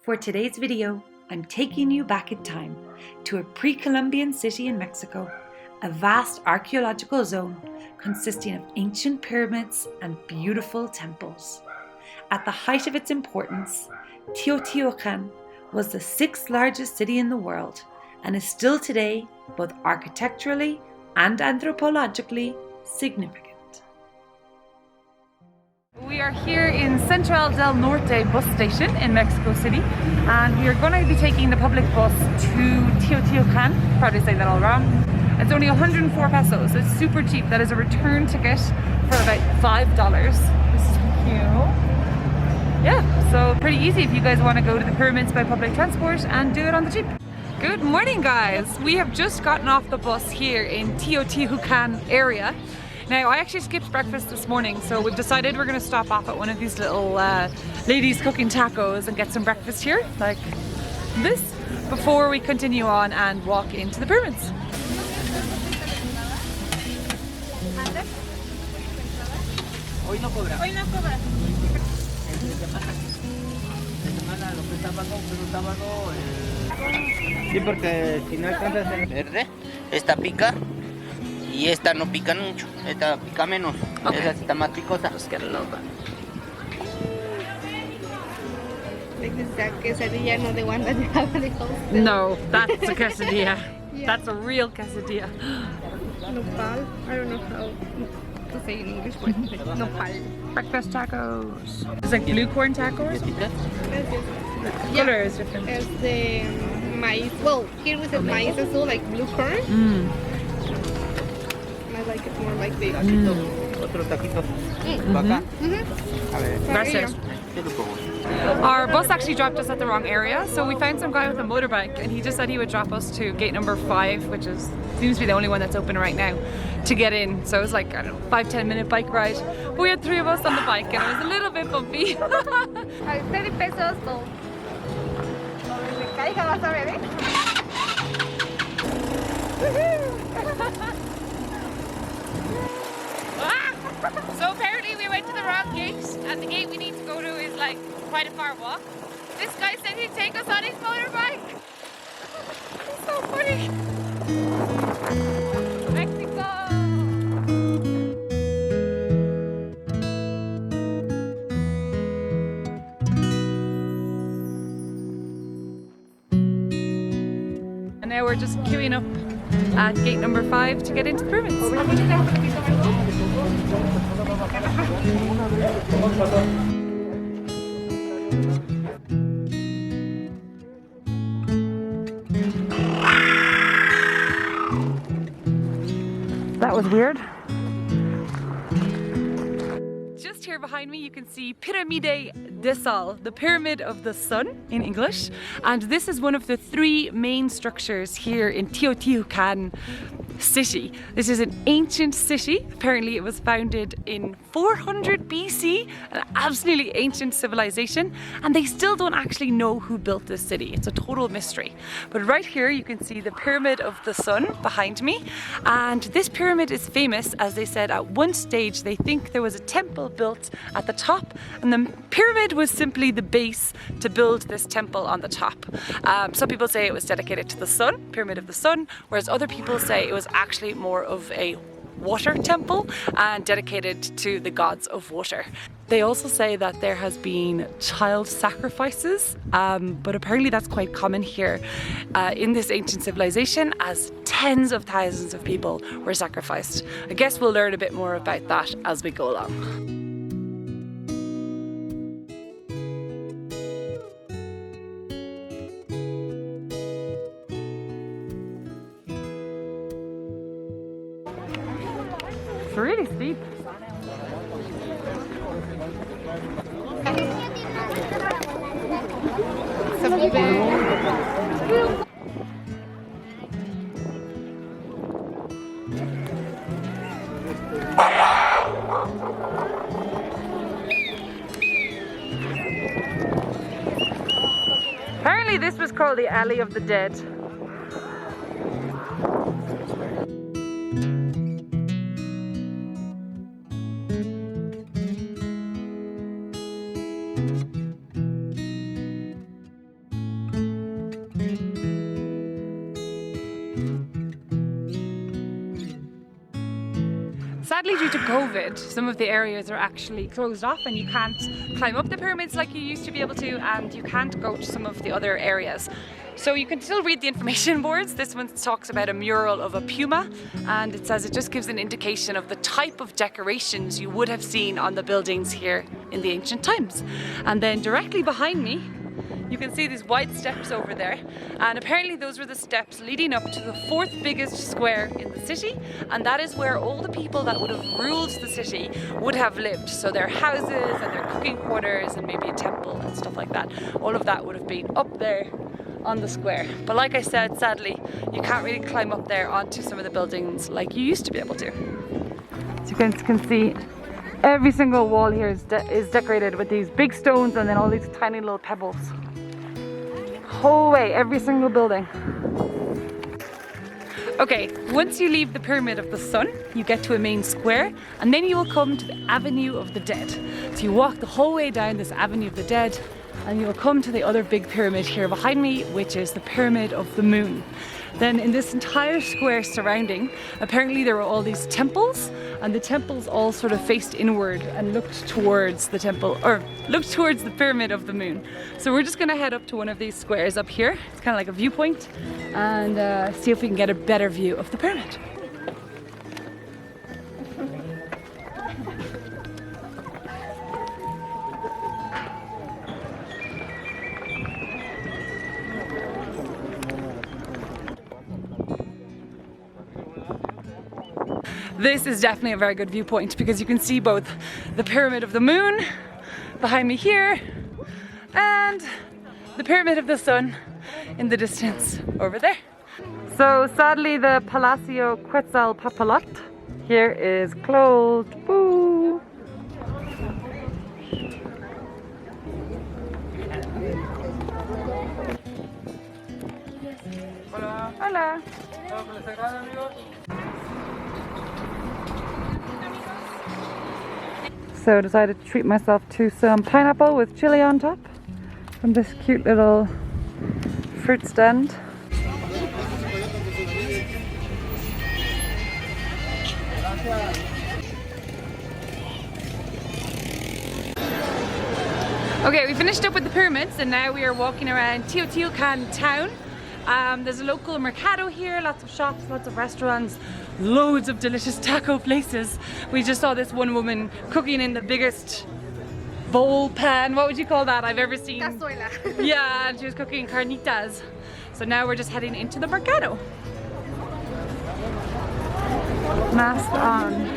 For today's video, I'm taking you back in time to a pre-Columbian city in Mexico, a vast archaeological zone consisting of ancient pyramids and beautiful temples. At the height of its importance, Teotihuacan was the sixth largest city in the world and is still today both architecturally and anthropologically significant. We are here in Central del Norte bus station in Mexico City, and we are going to be taking the public bus to Teotihuacan. Probably saying that all wrong. It's only 104 pesos, so it's super cheap. That is a return ticket for about $5. This is cute. Yeah, so pretty easy if you guys want to go to the pyramids by public transport and do it on the cheap. Good morning, guys. We have just gotten off the bus here in Teotihuacan area. Now, I actually skipped breakfast this morning, so we've decided we're going to stop off at one of these little ladies cooking tacos and get some breakfast here, like this, before we continue on and walk into the pyramids. Hoy no cobra. Hoy no cobra. Sí, porque si no alcanzas el verde, esta pica. Y esta no pica mucho, esta pica menos, okay. Esa está más picosa. Let's get a little bit. No, that's a quesadilla. Yeah. That's a real quesadilla. Nopal, I don't know how to say in English, but nopal. Breakfast tacos. It's like blue corn tacos? The color is different. It's the maize. Well, here we said maize as well, like blue corn. I like it more like this. Otro taquito. Acá. A ver. Gracias. Our bus actually dropped us at the wrong area, so we found some guy with a motorbike, and he just said he would drop us to gate number 5, which seems to be the only one that's open right now, to get in. So it was like, I don't know, 5-10 minute bike ride. But we had 3 of us on the bike, and it was a little bit bumpy. 30 pesos, so. Me caiga, vas a ver, So apparently we went to the wrong gate, and the gate we need to go to is like quite a far walk. This guy said he'd take us on his motorbike. It's so funny. Mexico! And now we're just queuing up at gate number 5 to get into the pyramids. That was weird. Just here behind me you can see Pirámide del Sol, the Pyramid of the Sun in English, and this is one of the 3 main structures here in Teotihuacan city. This is an ancient city. Apparently it was founded in 400 BC, an absolutely ancient civilization, and they still don't actually know who built this city. It's a total mystery. But right here you can see the Pyramid of the Sun behind me, and this pyramid is famous as they said at one stage they think there was a temple built at the top, and the pyramid was simply the base to build this temple on the top. Some people say it was dedicated to the sun, Pyramid of the Sun, whereas other people say it was actually more of a water temple and dedicated to the gods of water. They also say that there has been child sacrifices, but apparently that's quite common here in this ancient civilization, as tens of thousands of people were sacrificed. I guess we'll learn a bit more about that as we go along. It's really steep. Apparently this was called the Alley of the Dead. sadly, due to COVID, some of the areas are actually closed off and you can't climb up the pyramids like you used to be able to, and you can't go to some of the other areas. So you can still read the information boards. This one talks about a mural of a puma, and it says it just gives an indication of the type of decorations you would have seen on the buildings here in the ancient times. And then directly behind me, you can see these wide steps over there, and apparently those were the steps leading up to the fourth biggest square in the city, and that is where all the people that would have ruled the city would have lived. So their houses and their cooking quarters and maybe a temple and stuff like that, all of that would have been up there on the square. But like I said, sadly, you can't really climb up there onto some of the buildings like you used to be able to. So you guys can see every single wall here is decorated with these big stones and then all these tiny little pebbles. Whole way, every single building. Okay, once you leave the Pyramid of the Sun, you get to a main square, and then you will come to the Avenue of the Dead. So you walk the whole way down this Avenue of the Dead, and you will come to the other big pyramid here behind me, which is the Pyramid of the Moon. Then in this entire square surrounding, apparently there were all these temples, and the temples all sort of faced inward and looked towards the temple, or looked towards the Pyramid of the Moon. So we're just gonna head up to one of these squares up here. It's kind of like a viewpoint, and see if we can get a better view of the pyramid. This is definitely a very good viewpoint because you can see both the Pyramid of the Moon behind me here and the Pyramid of the Sun in the distance over there. So sadly the Palacio Quetzalcoatl here is closed. Boo! Hola. Hola. So I decided to treat myself to some pineapple with chili on top from this cute little fruit stand. Okay, we finished up with the pyramids and now we are walking around Teotihuacan Town. There's a local Mercado here, lots of shops, lots of restaurants, loads of delicious taco places. We just saw this one woman cooking in the biggest bowl pan, what would you call that, I've ever seen. Cazuela. Yeah, and she was cooking carnitas. So now we're just heading into the Mercado. Mask on.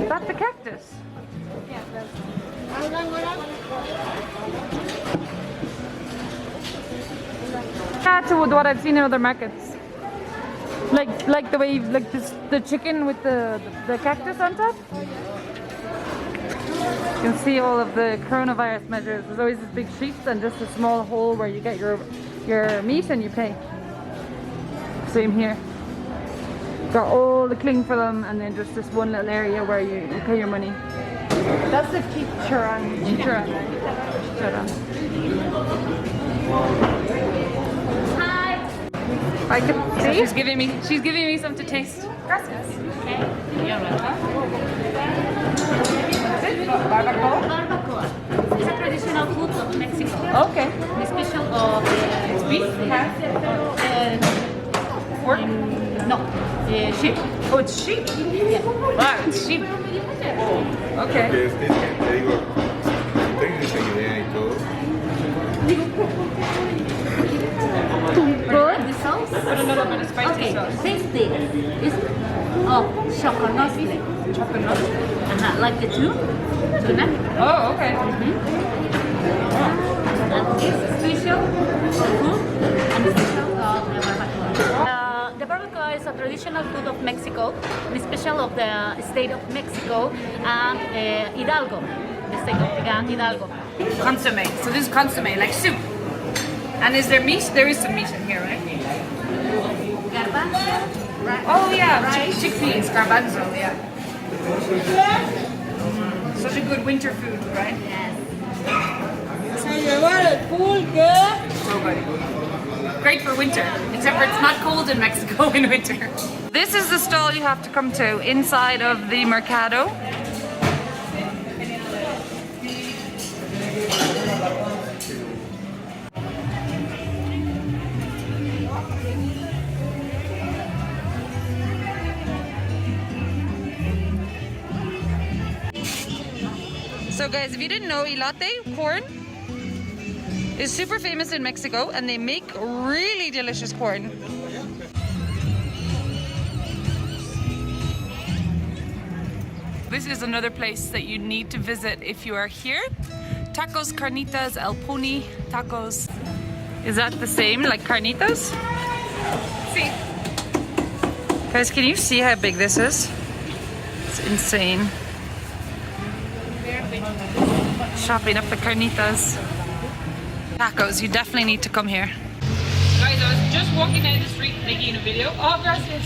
That's a cactus. Yeah, to what I've seen in other markets. Like the way the chicken with the cactus on top. You can see all of the coronavirus measures. There's always this big sheet and just a small hole where you get your meat and you pay. Same here. Got all the cling for them and then just this one little area where you pay your money. That's the chicharron. Hi. I can see. She's giving me some to taste. Gracias. Okay. Barbacoa. Barbacoa. It's a traditional food of Mexico. Okay. The special of It's beef? Pork? No, sheep. Oh, it's sheep? Yeah. Wow, it's sheep. Okay. Good. The sauce? Put a little bit of spicy Okay, sauce. taste this. It's chocolate. Chocolate. Like the tuna. Oh, okay. And this is special food and special of the barbacoa. The barbacoa is a traditional food of Mexico, and special of the state of Mexico and Hidalgo, the state of Hidalgo. Consomme. So this is consomme, like soup. And is there meat? There is some meat in here, right? Garbanzo, Oh yeah, rice. chickpeas, garbanzo, yeah. Such a good winter food, right? Yes. So good. Great for winter, except for it's not cold in Mexico in winter. This is the stall you have to come to inside of the Mercado. So guys, if you didn't know, elote, corn, is super famous in Mexico and they make really delicious corn. This is another place that you need to visit if you are here. Tacos, Carnitas, El Pony tacos. Is that the same like Carnitas? See. Guys, can you see how big this is? It's insane. Shopping up the Carnitas. Tacos, you definitely need to come here. Guys, I was just walking down the street making a video. Oh, gracias.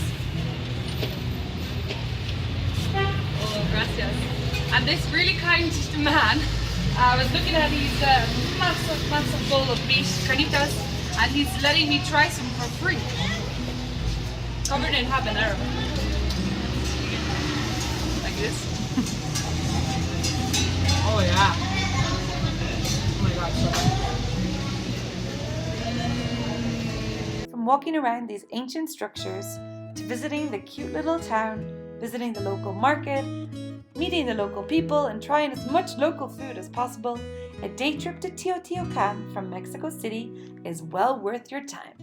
Oh, gracias. And this really kind man, I was looking at his massive bowl of meat, carnitas, and he's letting me try some for free. Covered in habanero. Like this. Oh yeah. Oh my god, so good. From walking around these ancient structures to visiting the cute little town, visiting the local market, meeting the local people and trying as much local food as possible, a day trip to Teotihuacan from Mexico City is well worth your time.